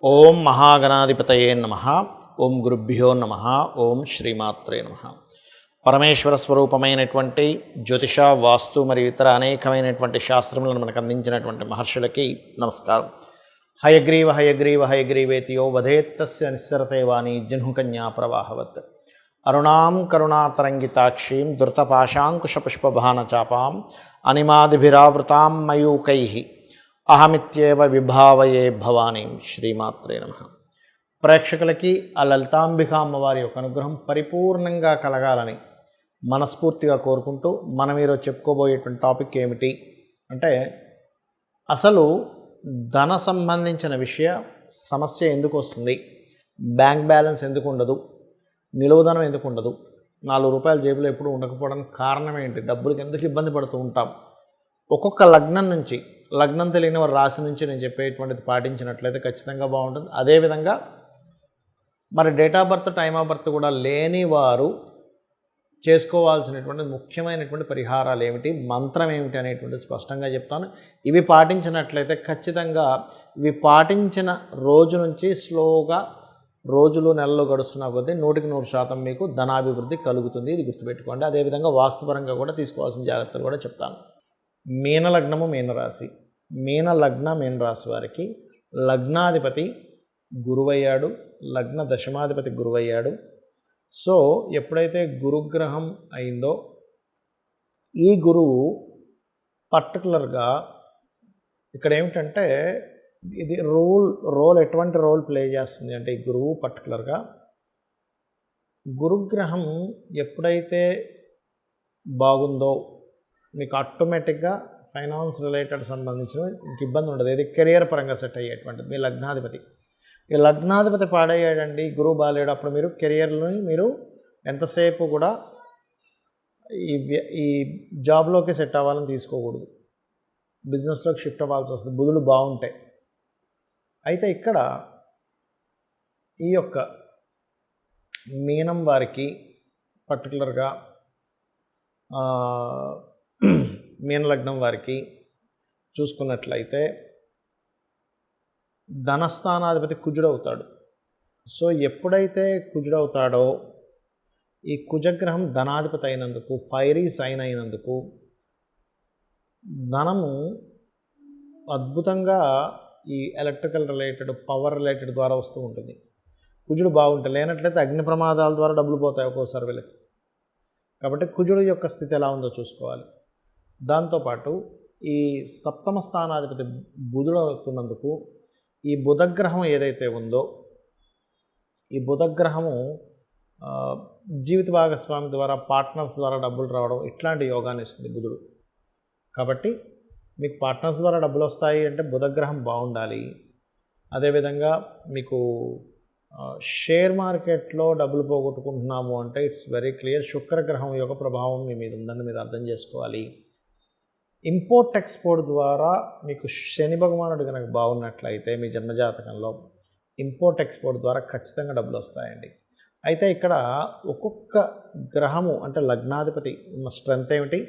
ఓం మహాగణాధిపతయే నమః. ఓం గురుభ్యో నమః. ఓం శ్రీమాత్రే నమః. పరమేశ్వర స్వరూపమైనటువంటి జ్యోతిష, వాస్తు మరియు ఇతర అనేకమైనటువంటి శాస్త్రములను మనకు అందించినటువంటి మహర్షులకి నమస్కారం. హయగ్రీవ హయగ్రీవ హయగ్రీవేతియో వధేత్తస్య నిస్సరతే వాణి జహ్నుకన్యా ప్రవాహవత్. అరుణాం కరుణాతరంగితాక్షీం ధృతపాశాంకుశపుష్పభానచాపాం అనిమాదిభిరావృతాం మయూకైః అహమిత్యేవ విభావయే భవానీం. శ్రీమాత్రే నమః. ప్రేక్షకులకి ఆ లలితాంబిక అమ్మవారి యొక్క అనుగ్రహం పరిపూర్ణంగా కలగాలని మనస్ఫూర్తిగా కోరుకుంటూ మనం ఈరోజు చెప్పుకోబోయేటువంటి టాపిక్ ఏమిటి అంటే, అసలు ధన సంబంధించిన సమస్య ఎందుకు వస్తుంది, బ్యాంక్ బ్యాలెన్స్ ఎందుకు ఉండదు, నిలువధనం ఎందుకు ఉండదు, 4 రూపాయల జేబులో ఎప్పుడు ఉండకపోవడానికి కారణం ఏంటి, డబ్బులకి ఎందుకు ఇబ్బంది పడుతూ ఉంటాం, ఒక్కొక్క లగ్నం నుంచి, లగ్నం తెలియని వారి రాశి నుంచి నేను చెప్పేటువంటిది పాటించినట్లయితే ఖచ్చితంగా బాగుంటుంది. అదేవిధంగా మరి date of birth, time of birth కూడా లేని వారు చేసుకోవాల్సినటువంటి ముఖ్యమైనటువంటి పరిహారాలు ఏమిటి, మంత్రం ఏమిటి అనేటువంటిది స్పష్టంగా చెప్తాను. ఇవి పాటించినట్లయితే ఖచ్చితంగా ఇవి పాటించిన రోజు నుంచి స్లోగా రోజులు నెలలు గడుస్తున్నా కొద్దీ 100% మీకు ధనాభివృద్ధి కలుగుతుంది. ఇది గుర్తుపెట్టుకోండి. అదేవిధంగా వాస్తుపరంగా కూడా తీసుకోవాల్సిన జాగ్రత్తలు కూడా చెప్తాను. మీనలగ్నము, మీనరాశి. మీనలగ్న, మీనరాశి వారికి లగ్నాధిపతి గురువయ్యాడు, లగ్న దశమాధిపతి గురువయ్యాడు. సో ఎప్పుడైతే గురుగ్రహం అయిందో ఈ గురువు పర్టికులర్గా ఇక్కడ ఏమిటంటే ఇది రోల్ ఎటువంటి రోల్ ప్లే చేస్తుంది అంటే, ఈ గురువు పర్టికులర్గా గురుగ్రహం ఎప్పుడైతే బాగుందో మీకు ఆటోమేటిక్గా ఫైనాన్స్ రిలేటెడ్ సంబంధించిన ఇంక ఇబ్బంది ఉండదు. ఇది కెరియర్ పరంగా సెట్ అయ్యేటువంటిది. మీ లగ్నాధిపతి, ఈ లగ్నాధిపతి పాడయ్యాడండి, గురువు బాలేడు, అప్పుడు మీరు కెరియర్ని మీరు ఎంతసేపు కూడా ఈ జాబ్లోకి సెట్ అవ్వాలని తీసుకోకూడదు, బిజినెస్లోకి షిఫ్ట్ అవ్వాల్సి వస్తుంది బుధులు బాగుంటాయి. అయితే ఇక్కడ ఈ యొక్క మీనం వారికి పర్టికులర్గా మీనలగ్నం వారికి చూసుకున్నట్లయితే ధనస్థానాధిపతి కుజుడవుతాడు. సో ఎప్పుడైతే కుజుడవుతాడో ఈ కుజగ్రహం ధనాధిపతి అయినందుకు, ఫైరీ సైన్ అయినందుకు ధనము అద్భుతంగా ఈ ఎలక్ట్రికల్ రిలేటెడ్, పవర్ రిలేటెడ్ ద్వారా వస్తూ ఉంటుంది. కుజుడు బాగుంటే, లేనట్లయితే అగ్ని ప్రమాదాల ద్వారా డబ్బులు పోతాయి ఒక్కోసారి వీళ్ళకి. కాబట్టి కుజుడు యొక్క స్థితి ఎలా ఉందో చూసుకోవాలి. దాంతోపాటు ఈ సప్తమ స్థానాధిపతి బుధుడు అవుతున్నందుకు ఈ బుధగ్రహం ఏదైతే ఉందో ఈ బుధగ్రహము జీవిత భాగస్వామి ద్వారా, పార్ట్నర్స్ ద్వారా డబ్బులు రావడం ఇట్లాంటి యోగాన్ని ఇస్తుంది బుధుడు. కాబట్టి మీకు పార్ట్నర్స్ ద్వారా డబ్బులు వస్తాయి అంటే బుధగ్రహం బాగుండాలి. అదేవిధంగా మీకు షేర్ మార్కెట్లో డబ్బులు పోగొట్టుకుంటున్నాము అంటే ఇట్స్ వెరీ క్లియర్, శుక్రగ్రహం యొక్క ప్రభావం మీ మీద ఉందని మీరు అర్థం చేసుకోవాలి. ఇంపోర్ట్ ఎక్స్పోర్ట్ ద్వారా మీకు శని భగవానుడు కనుక బాగున్నట్లయితే మీ జన్మజాతకంలో ఇంపోర్ట్ ఎక్స్పోర్ట్ ద్వారా ఖచ్చితంగా డబ్బులు వస్తాయండి. అయితే ఇక్కడ ఒక్కొక్క గ్రహము అంటే లగ్నాధిపతి ఉన్న స్ట్రెంత్ ఏమిటి,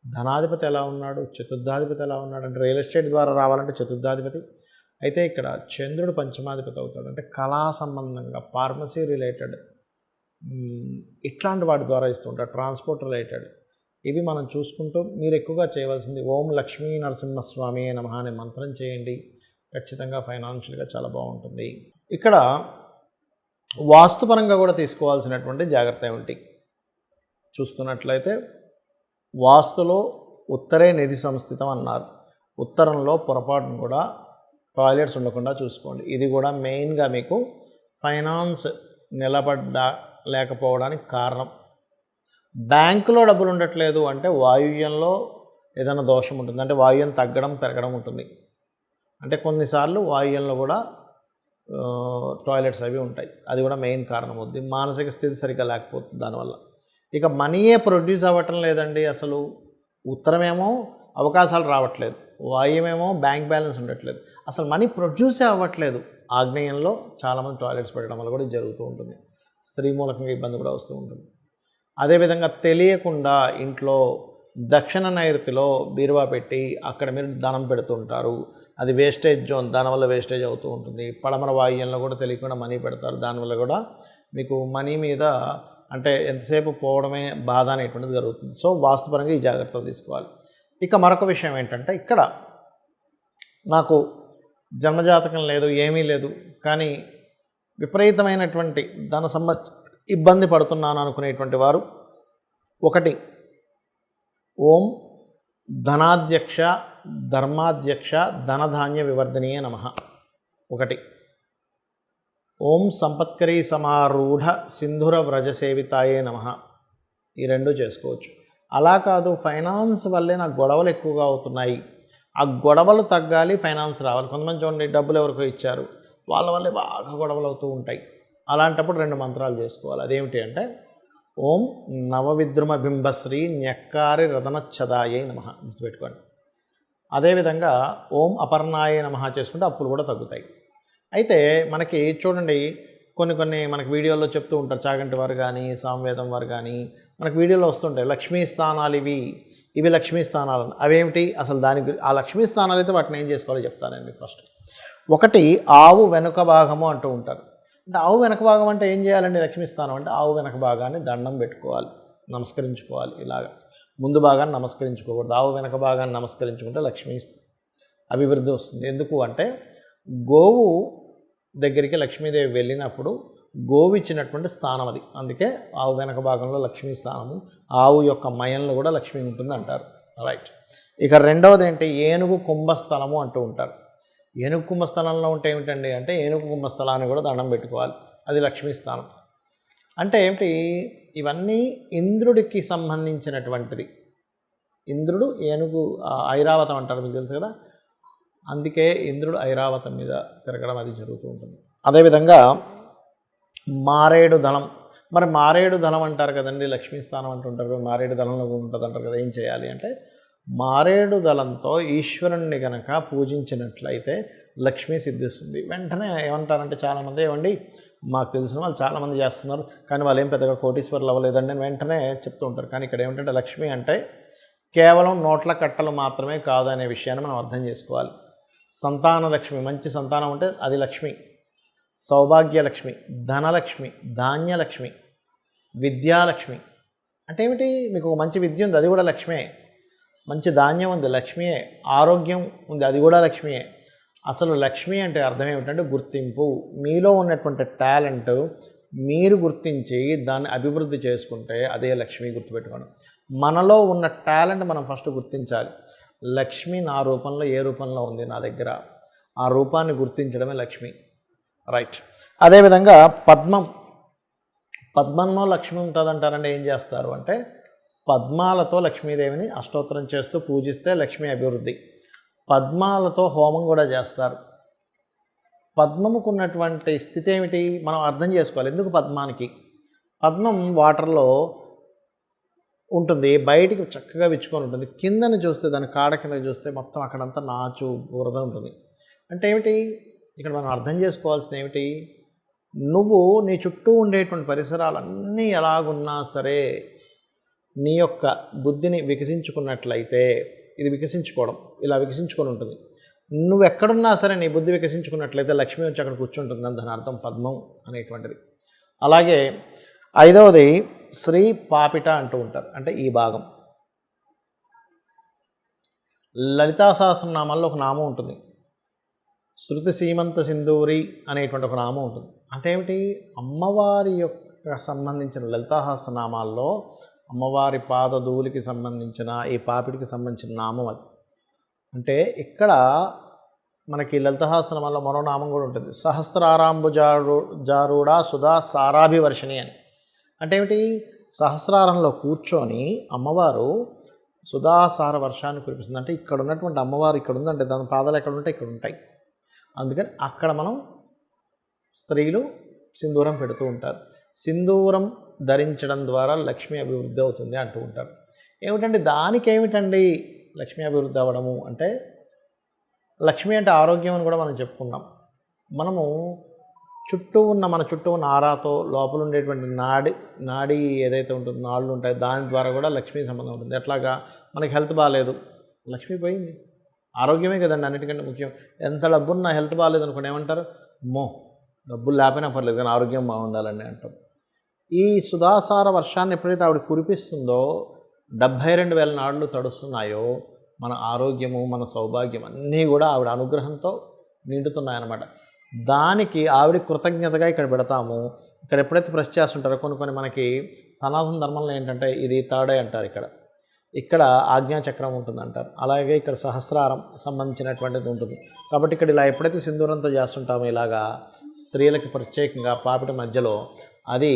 ధనాధిపతి ఎలా ఉన్నాడు, చతుర్థాధిపతి ఎలా ఉన్నాడు అంటే రియల్ ఎస్టేట్ ద్వారా రావాలంటే చతుర్థాధిపతి. అయితే ఇక్కడ చంద్రుడు పంచమాధిపతి అవుతాడు అంటే కళా సంబంధంగా, ఫార్మసీ రిలేటెడ్ ఇట్లాంటి వాటి ద్వారా ఇస్తుంటాడు, ట్రాన్స్పోర్ట్ రిలేటెడ్. ఇవి మనం చూసుకుంటూ మీరు ఎక్కువగా చేయవలసింది ఓం లక్ష్మీ నరసింహస్వామి నమః అనే మంత్రం చేయండి. ఖచ్చితంగా ఫైనాన్షియల్గా చాలా బాగుంటుంది. ఇక్కడ వాస్తుపరంగా కూడా తీసుకోవాల్సినటువంటి జాగ్రత్త ఏమిటి చూసుకున్నట్లయితే, వాస్తులో ఉత్తరే నిధి సంస్థితం అన్నారు. ఉత్తరంలో పొరపాటును కూడా టాయిలెట్స్ ఉండకుండా చూసుకోండి. ఇది కూడా మెయిన్గా మీకు ఫైనాన్స్ లేకపోవడానికి కారణం. బ్యాంకులో డబ్బులు ఉండట్లేదు అంటే వాయువ్యంలో ఏదైనా దోషం ఉంటుంది, అంటే వాయువ్యం తగ్గడం పెరగడం ఉంటుంది. అంటే కొన్నిసార్లు వాయువ్యంలో కూడా టాయిలెట్స్ అవి ఉంటాయి, అది కూడా మెయిన్ కారణం అవుతుంది. మానసిక స్థితి సరిగ్గా లేకపోతుంది దానివల్ల. ఇక మనీయే ప్రొడ్యూస్ అవ్వటం లేదండి. అసలు ఉత్తరమేమో అవకాశాలు రావట్లేదు, వాయువ్యమేమో బ్యాంక్ బ్యాలెన్స్ ఉండట్లేదు, అసలు మనీ ప్రొడ్యూసే అవ్వట్లేదు. ఆగ్నేయంలో చాలామంది టాయిలెట్స్ పెట్టడం వల్ల కూడా జరుగుతూ ఉంటుంది. స్త్రీ మూలకంగా ఇబ్బంది కూడా వస్తూ ఉంటుంది. అదేవిధంగా తెలియకుండా ఇంట్లో దక్షిణ నైరుతిలో బీరువా పెట్టి అక్కడ మీరు ధనం పెడుతుంటారు. అది వేస్టేజ్ జోన్, దానివల్ల వేస్టేజ్ అవుతూ ఉంటుంది. పడమర వాయువ్యంలో కూడా తెలియకుండా మనీ పెడతారు, దానివల్ల కూడా మీకు మనీ మీద అంటే ఎంతసేపు పోవడమే బాధ అనేటువంటిది జరుగుతుంది. సో వాస్తుపరంగా ఈ జాగ్రత్తలు తీసుకోవాలి. ఇక మరొక విషయం ఏంటంటే, ఇక్కడ నాకు జన్మజాతకం లేదు, ఏమీ లేదు, కానీ విపరీతమైనటువంటి ధన ఇబ్బంది పడుతున్నాను అనుకునేటువంటి వారు, ఒకటి ఓం ధనాధ్యక్ష ధర్మాధ్యక్ష ధనధాన్య వివర్ధనీయ నమః, ఒకటి ఓం సంపత్కరీ సమారూఢ సింధుర వ్రజసేవితాయే నమః, ఈ రెండు చేసుకోవచ్చు. అలా కాదు, ఫైనాన్స్ వల్లే నాకు గొడవలు ఎక్కువగా అవుతున్నాయి, ఆ గొడవలు తగ్గాలి, ఫైనాన్స్ రావాలి. కొంతమంది చూడండి, డబ్బులు ఎవరికో ఇచ్చారు, వాళ్ళ వల్లే బాగా గొడవలు అవుతూ ఉంటాయి. అలాంటప్పుడు 2 మంత్రాలు చేసుకోవాలి. అదేమిటి అంటే, ఓం నవవిద్రుమ బింబశ్రీ న్యక్కారి రతనచ్చదాయే నమః, గుర్తుపెట్టుకోండి. అదేవిధంగా ఓం అపర్ణాయే నమః చేసుకుంటే అప్పులు కూడా తగ్గుతాయి. అయితే మనకి చూడండి, కొన్ని మనకి వీడియోల్లో చెప్తూ ఉంటారు, చాగంటి వారు కానీ సామవేదం వారు కానీ మనకు వీడియోలో వస్తుంటాయి, లక్ష్మీ స్థానాలు ఇవి లక్ష్మీ స్థానాలు. అవేమిటి అసలు? ఆ లక్ష్మీ స్థానాలు అయితే వాటిని ఏం చేసుకోవాలో చెప్తానండి. ఫస్ట్ ఒకటి ఆవు వెనుక భాగము అంటూ ఉంటారు. అంటే ఆవు వెనక భాగం అంటే ఏం చేయాలండి? లక్ష్మీ స్థానం అంటే ఆవు వెనక భాగాన్ని దండం పెట్టుకోవాలి, నమస్కరించుకోవాలి. ఇలాగ ముందు భాగాన్ని నమస్కరించుకోకూడదు, ఆవు వెనక భాగాన్ని నమస్కరించుకుంటే లక్ష్మీ అభివృద్ధి వస్తుంది. ఎందుకు అంటే, గోవు దగ్గరికి లక్ష్మీదేవి వెళ్ళినప్పుడు గోవు ఇచ్చినటువంటి స్థానం అది, అందుకే ఆవు వెనక భాగంలో లక్ష్మీ స్థానము, ఆవు యొక్క మయంలో కూడా లక్ష్మి ఉంటుంది అంటారు. రైట్. ఇక రెండవది ఏంటి? ఏనుగు కుంభస్థలము అంటూ ఉంటారు. ఏనుగు కుంభస్థలంలో ఉంటే ఏమిటండి అంటే, ఏనుగు కుంభస్థలాన్ని కూడా దండం పెట్టుకోవాలి, అది లక్ష్మీ స్థానం. అంటే ఏమిటి? ఇవన్నీ ఇంద్రుడికి సంబంధించినటువంటిది. ఇంద్రుడు ఏనుగు ఐరావతం అంటారు, మీకు తెలుసు కదా, అందుకే ఇంద్రుడు ఐరావతం మీద తిరగడం అది జరుగుతూ ఉంటుంది. అదేవిధంగా మారేడు దళం, మరి మారేడు దళం అంటారు కదండి, లక్ష్మీ స్థానం అంటుంటారు కదా, మారేడు దళంలో ఉంటుంది అంటారు కదా. ఏం చేయాలి అంటే, మారేడు దళంతో ఈశ్వరుణ్ణి కనుక పూజించినట్లయితే లక్ష్మీ సిద్ధిస్తుంది. వెంటనే ఏమంటారంటే చాలామంది, ఏమండి మాకు తెలిసిన వాళ్ళు చాలామంది చేస్తున్నారు, కానీ వాళ్ళు ఏం పెద్దగా కోటీశ్వరులు అవ్వలేదండి వెంటనే చెప్తూ ఉంటారు. కానీ ఇక్కడ ఏమిటంటే, లక్ష్మి అంటే కేవలం నోట్ల కట్టలు మాత్రమే కాదు అనే విషయాన్ని మనం అర్థం చేసుకోవాలి. సంతాన లక్ష్మి, మంచి సంతానం ఉంటే అది లక్ష్మి, సౌభాగ్యలక్ష్మి, ధనలక్ష్మి, ధాన్యలక్ష్మి, విద్యాలక్ష్మి. అంటే ఏమిటి? మీకు మంచి విద్య ఉంది, అది కూడా లక్ష్మే. మంచి ధాన్యం ఉంది, లక్ష్మియే. ఆరోగ్యం ఉంది, అది కూడా లక్ష్మియే. అసలు లక్ష్మి అంటే అర్థం ఏమిటంటే గుర్తింపు. మీలో ఉన్నటువంటి టాలెంట్ మీరు గుర్తించి దాన్ని అభివృద్ధి చేసుకుంటే అదే లక్ష్మి, గుర్తుపెట్టుకోండి. మనలో ఉన్న టాలెంట్ మనం ఫస్ట్ గుర్తించాలి. లక్ష్మి నా రూపంలో ఏ రూపంలో ఉంది నా దగ్గర, ఆ రూపాన్ని గుర్తించడమే లక్ష్మి. రైట్. అదేవిధంగా పద్మంలో లక్ష్మి ఉంటుందంటారంటే ఏం చేస్తారు అంటే, పద్మాలతో లక్ష్మీదేవిని అష్టోత్తరం చేస్తూ పూజిస్తే లక్ష్మీ అభివృద్ధి. పద్మాలతో హోమం కూడా చేస్తారు. పద్మముకు ఉన్నటువంటి స్థితి ఏమిటి మనం అర్థం చేసుకోవాలి. ఎందుకు పద్మానికి? పద్మం వాటర్లో ఉంటుంది, బయటికి చక్కగా విచ్చుకొని ఉంటుంది, కిందని చూస్తే దాని కాడ కింద చూస్తే మొత్తం అక్కడంతా నాచు బురద ఉంటుంది. అంటే ఏమిటి? ఇక్కడ మనం అర్థం చేసుకోవాల్సింది ఏమిటి? నువ్వు నీ చుట్టూ ఉండేటువంటి పరిసరాలన్నీ ఎలాగున్నా సరే నీ యొక్క బుద్ధిని వికసించుకున్నట్లయితే, ఇది వికసించుకోవడం ఇలా వికసించుకొని ఉంటుంది. నువ్వు ఎక్కడున్నా సరే నీ బుద్ధి వికసించుకున్నట్లయితే లక్ష్మి వచ్చి అక్కడ కూర్చుంటుందని దాని అర్థం పద్మం అనేటువంటిది. అలాగే ఐదవది శ్రీ పాపిట అంటూ ఉంటారు. అంటే ఈ భాగం లలితా సహస్రనామాల్లో ఒక నామం ఉంటుంది, శృతి సీమంత సింధూరి అనేటువంటి ఒక నామం ఉంటుంది. అంటే ఏమిటి? అమ్మవారి యొక్క సంబంధించిన లలితా సహస్రనామాల్లో అమ్మవారి పాదధూలికి సంబంధించిన ఈ పాపిడికి సంబంధించిన నామం అది. అంటే ఇక్కడ మనకి లలిత సహస్రనామాల్లో మరో నామం కూడా ఉంటుంది, సహస్రారాంబు జారూఢ సుధా సారాభివర్షిణి అని. అంటే ఏమిటి? సహస్రారంలో కూర్చొని అమ్మవారు సుధాసార వర్షాన్ని కురిపిస్తుంది. అంటే ఇక్కడ ఉన్నటువంటి అమ్మవారు ఇక్కడ ఉందంటే దాని పాదాలు ఎక్కడ ఉంటాయి? ఇక్కడ ఉంటాయి. అందుకని అక్కడ మనం స్త్రీలు సింధూరం పెడుతూ ఉంటారు. సింధూరం ధరించడం ద్వారా లక్ష్మీ అభివృద్ధి అవుతుంది అంటూ ఉంటారు. ఏమిటండి దానికి ఏమిటండి లక్ష్మీ అభివృద్ధి అవ్వడము అంటే, లక్ష్మి అంటే ఆరోగ్యం అని కూడా మనం చెప్పుకున్నాం. మనము మన చుట్టూ ఉన్న ఆరాతో లోపల ఉండేటువంటి నాడి ఏదైతే ఉంటుందో నాళ్ళు ఉంటాయో దాని ద్వారా కూడా లక్ష్మీ సంబంధం ఉంటుంది. ఎట్లాగా మనకి హెల్త్ బాగాలేదు, లక్ష్మి పోయింది. ఆరోగ్యమే కదండి అన్నిటికంటే ముఖ్యం. ఎంత డబ్బున్నా హెల్త్ బాగాలేదు అనుకోండి ఏమంటారు, అమ్మో డబ్బులు లేకపోయినా పర్లేదు కానీ ఆరోగ్యం బాగుండాలని అంటాం. ఈ సుధాసార వర్షాన్ని ఎప్పుడైతే ఆవిడ కురిపిస్తుందో 72,000 నాడులు తడుస్తున్నాయో మన ఆరోగ్యము మన సౌభాగ్యం అన్నీ కూడా ఆవిడ అనుగ్రహంతో నిండుతున్నాయన్నమాట. దానికి ఆవిడ కృతజ్ఞతగా ఇక్కడ పెడతాము. ఇక్కడ ఎప్పుడైతే ప్రెస్ చేస్తుంటారో కొన్ని మనకి సనాతన ధర్మంలో ఏంటంటే ఇది థర్డ్ ఐ అంటారు, ఇక్కడ ఆజ్ఞాచక్రం ఉంటుందంటారు. అలాగే ఇక్కడ సహస్రారం సంబంధించినటువంటిది ఉంటుంది. కాబట్టి ఇక్కడ ఇలా ఎప్పుడైతే సింధూరంతో చేస్తుంటామో ఇలాగా స్త్రీలకి ప్రత్యేకంగా పాపిట మధ్యలో అది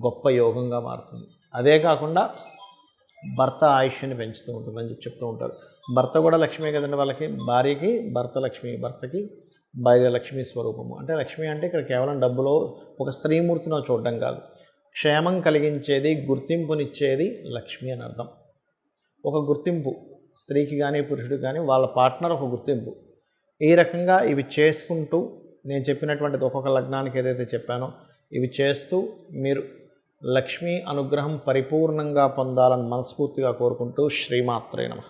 గొప్ప యోగంగా మారుతుంది. అదే కాకుండా భర్త ఆయుష్ని పెంచుతూ ఉంటుందని చెప్తూ ఉంటారు. భర్త కూడా లక్ష్మీ కదండి, వాళ్ళకి భార్యకి భర్త లక్ష్మి, భర్తకి భార్య లక్ష్మీ స్వరూపము. అంటే లక్ష్మి అంటే ఇక్కడ కేవలం డబ్బులో ఒక స్త్రీమూర్తిలో చూడడం కాదు, క్షేమం కలిగించేది గుర్తింపునిచ్చేది లక్ష్మి అని అర్థం. ఒక గుర్తింపు స్త్రీకి కానీ పురుషుడికి కానీ వాళ్ళ పార్ట్నర్ ఒక గుర్తింపు. ఈ రకంగా ఇవి చేసుకుంటూ నేను చెప్పినటువంటిది ఒక్కొక్క లగ్నానికి ఏదైతే చెప్పానో ఇవి చేస్తూ మీరు లక్ష్మీ అనుగ్రహం పరిపూర్ణంగా పొందాలని మనస్ఫూర్తిగా కోరుకుంటూ శ్రీమాత్రే నమః.